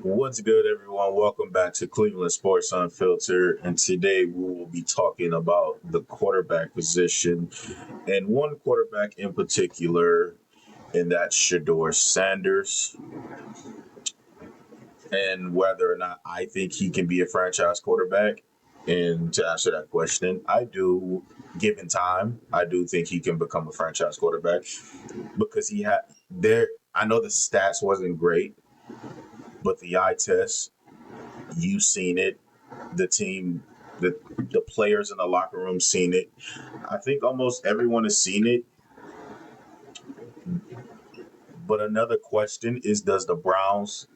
What's good, everyone? Welcome back to Cleveland Sports Unfiltered. And today we will be talking about the quarterback position and one quarterback in particular, and that's Shedeur Sanders, and whether or not I think he can be a franchise quarterback. And to answer that question, I do, given time, I do think he can become a franchise quarterback because he had there. I know the stats wasn't great, but the eye test, you've seen it. The team, the players in the locker room seen it. I think almost everyone has seen it. But another question is, does the Browns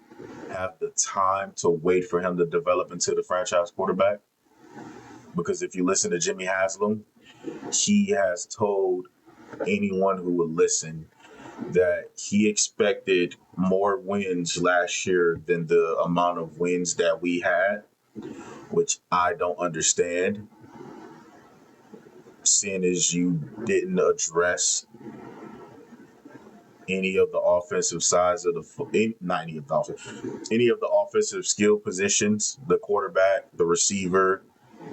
have the time to wait for him to develop into the franchise quarterback? Because if you listen to Jimmy Haslam, he has told anyone who would listen that he expected more wins last year than the amount of wins that we had, which I don't understand, seeing as you didn't address any of the offensive sides of not any of the any of the offensive skill positions, the quarterback, the receiver,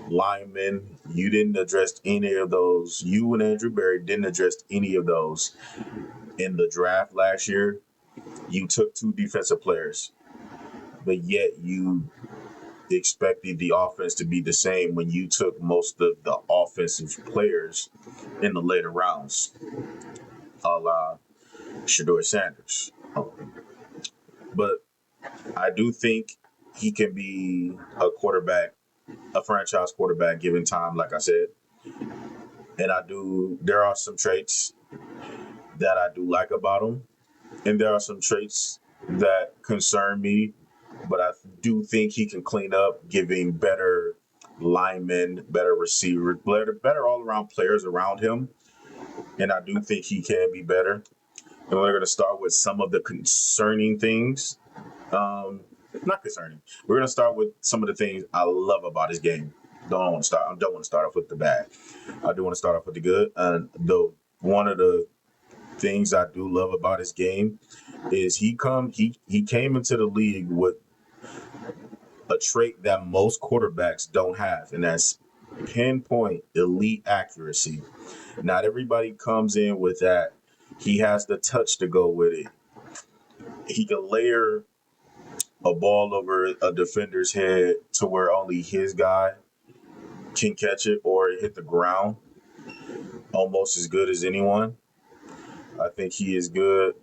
lineman. You didn't address any of those. You and Andrew Berry didn't address any of those in the draft last year. You took two defensive players, but yet you expected the offense to be the same when you took most of the offensive players in the later rounds, a la Shedeur Sanders. But I do think he can be a quarterback, a franchise quarterback, given time, like I said. And there are some traits that I do like about him. And there are some traits that concern me, but I do think he can clean up, giving better linemen, better receivers, better all around players around him. And I do think he can be better. And we're going to start with some of the concerning things. Not concerning. We're going to start with some of the things I love about his game. I don't want to start off with the bad. I do want to start off with the good. And one of the things I do love about his game is he came into the league with a trait that most quarterbacks don't have, and that's pinpoint elite accuracy. Not everybody comes in with that. He has the touch to go with it. He can layer a ball over a defender's head to where only his guy can catch it or hit the ground almost as good as anyone. I think he is good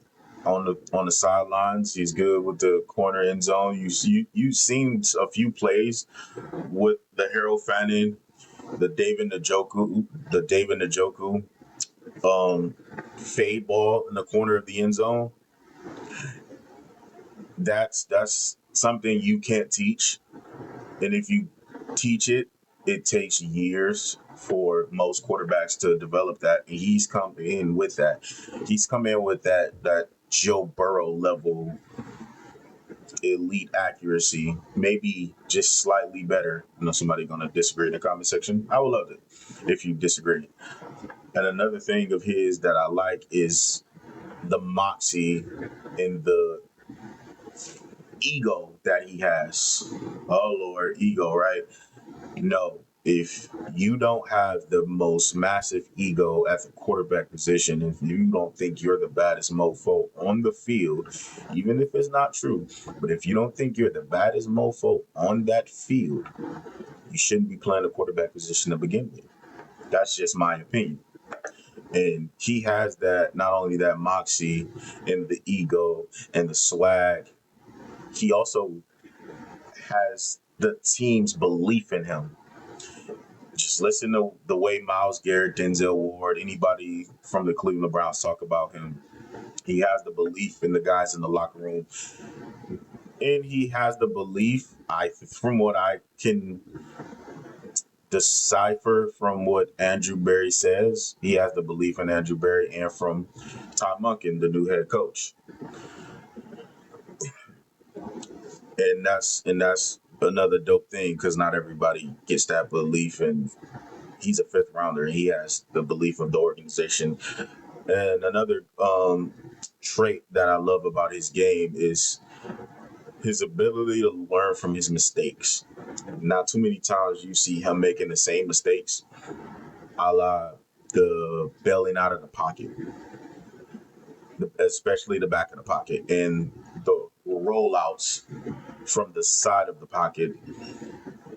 on the sidelines. He's good with the corner end zone. You've seen a few plays with the Harold Fannin, the David Njoku fade ball in the corner of the end zone. That's something you can't teach, and if you teach it, it takes years for most quarterbacks to develop that. And he's come in with that. He's come in with that Joe Burrow level elite accuracy, maybe just slightly better. I know somebody gonna disagree in the comment section. I would love it if you disagree. And another thing of his that I like is the moxie and the ego that he has. Oh Lord, ego, right? No. If you don't have the most massive ego at the quarterback position, if you don't think you're the baddest mofo on the field, even if it's not true, but if you don't think you're the baddest mofo on that field, you shouldn't be playing the quarterback position to begin with. That's just my opinion. And he has that, not only that moxie and the ego and the swag, he also has the team's belief in him. Just listen to the way Myles Garrett, Denzel Ward, anybody from the Cleveland Browns talk about him. He has the belief in the guys in the locker room. And he has the belief, from what I can decipher from what Andrew Berry says, he has the belief in Andrew Berry and from Todd Monken, the new head coach. And that's another dope thing because not everybody gets that belief, and he's a fifth rounder and he has the belief of the organization. And another trait that I love about his game is his ability to learn from his mistakes. Not too many times you see him making the same mistakes, a la the bailing out of the pocket, especially the back of the pocket, and the rollouts from the side of the pocket.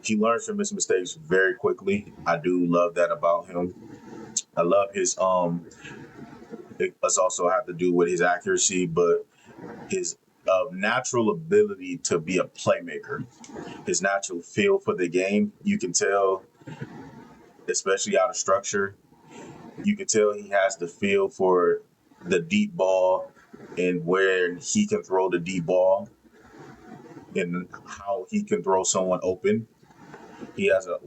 He learns from his mistakes very quickly. I do love that about him. I love his it does also have to do with his accuracy, but his natural ability to be a playmaker, his natural feel for the game. You can tell, especially out of structure, you can tell he has the feel for the deep ball and where he can throw the deep ball and how he can throw someone open. He has a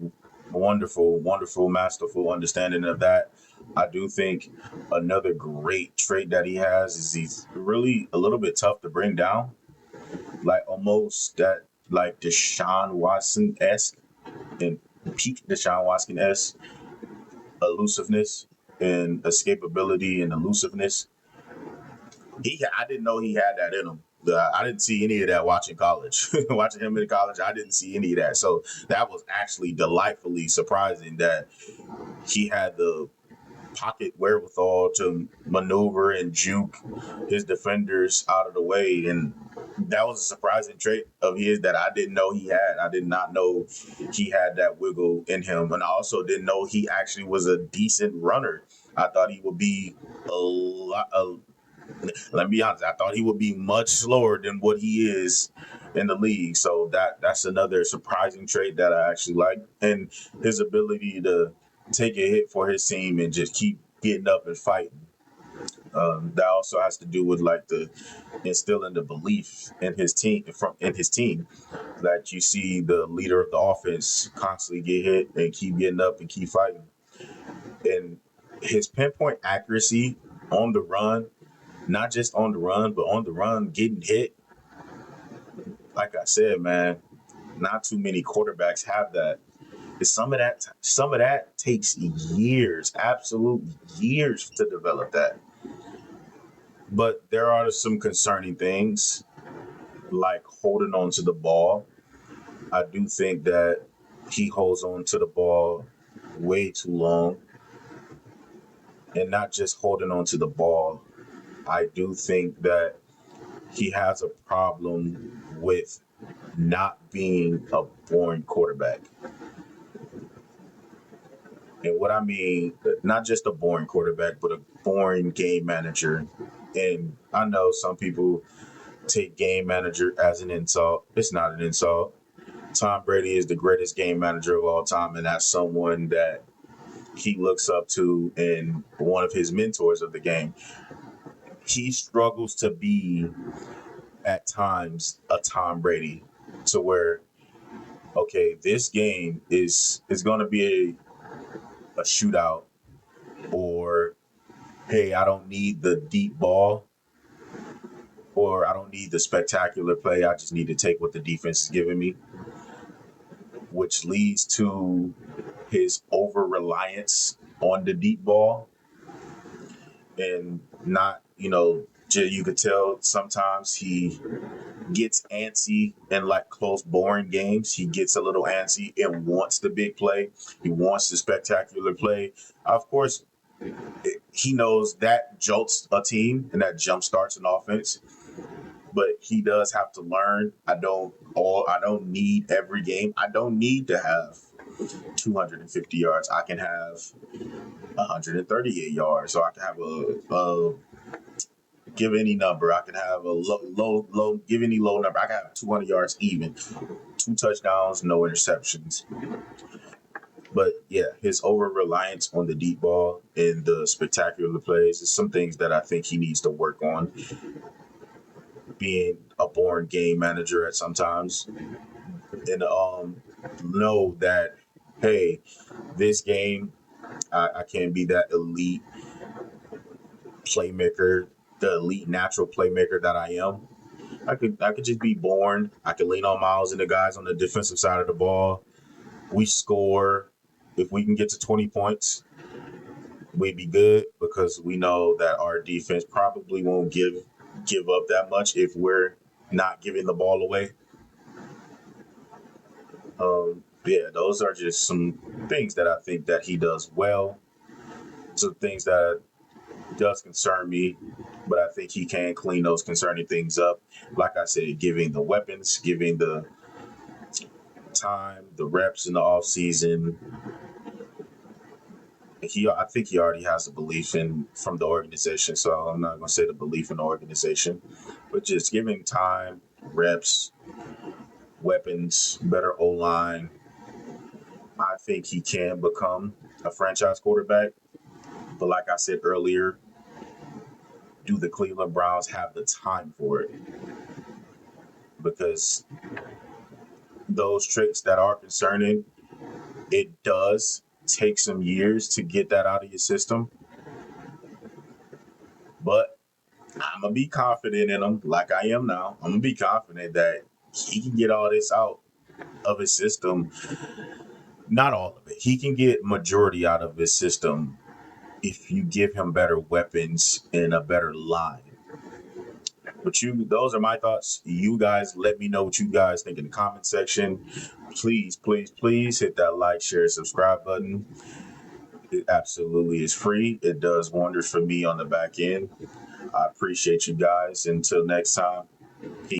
wonderful, wonderful, masterful understanding of that. I do think another great trait that he has is he's really a little bit tough to bring down, like almost that like Deshaun Watson esque and peak Deshaun Watson esque elusiveness and escapability and elusiveness. I didn't know he had that in him. I didn't see any of that watching college. Watching him in college, I didn't see any of that. So that was actually delightfully surprising that he had the pocket wherewithal to maneuver and juke his defenders out of the way. And that was a surprising trait of his that I didn't know he had. I did not know he had that wiggle in him. And I also didn't know he actually was a decent runner. I thought he would be a lot. Let me be honest. I thought he would be much slower than what he is in the league. So that's another surprising trait that I actually like, and his ability to take a hit for his team and just keep getting up and fighting. That also has to do with like the instilling the belief in his team that you see the leader of the offense constantly get hit and keep getting up and keep fighting. And his pinpoint accuracy on the run, not just on the run, but on the run getting hit. Like I said, man, not too many quarterbacks have that. Some of that takes years, absolute years to develop that. But there are some concerning things like holding on to the ball. I do think that he holds on to the ball way too long, and not just holding on to the ball. I do think that he has a problem with not being a boring quarterback. And what I mean, not just a boring quarterback, but a boring game manager. And I know some people take game manager as an insult. It's not an insult. Tom Brady is the greatest game manager of all time, and that's someone that he looks up to and one of his mentors of the game. He struggles to be at times a Tom Brady to where okay, this game is going to be a shootout, or hey, I don't need the deep ball, or I don't need the spectacular play. I just need to take what the defense is giving me, which leads to his over reliance on the deep ball and not, you could tell sometimes he gets antsy in like close, boring games. He gets a little antsy and wants the big play. He wants the spectacular play. Of course, he knows that jolts a team and that jump starts an offense. But he does have to learn. I don't need every game. I don't need to have 250 yards. I can have 138 yards. So I can have a give any number. I can have a low, give any low number. I can have 200 yards even. 2 touchdowns, no interceptions. But yeah, his over reliance on the deep ball and the spectacular plays is some things that I think he needs to work on. Being a born game manager at sometimes, and know that hey, this game I can't be that elite playmaker, the elite natural playmaker that I am. I could just be born. I could lean on Miles and the guys on the defensive side of the ball. We score. If we can get to 20 points, we'd be good because we know that our defense probably won't give up that much if we're not giving the ball away. Yeah, those are just some things that I think that he does well. Some things that does concern me, but I think he can clean those concerning things up. Like I said, giving the weapons, giving the time, the reps in the off season. I think he already has a belief in from the organization. So I'm not gonna say the belief in the organization, but just giving time, reps, weapons, better O line. I think he can become a franchise quarterback. But like I said earlier, do the Cleveland Browns have the time for it? Because those traits that are concerning, it does take some years to get that out of your system. But I'm gonna be confident in him, like I am now. I'm gonna be confident that he can get all this out of his system. Not all of it. He can get majority out of his system if you give him better weapons and a better line. But those are my thoughts. You guys, let me know what you guys think in the comment section. Please, please, please hit that like, share, subscribe button. It absolutely is free. It does wonders for me on the back end. I appreciate you guys. Until next time. Peace.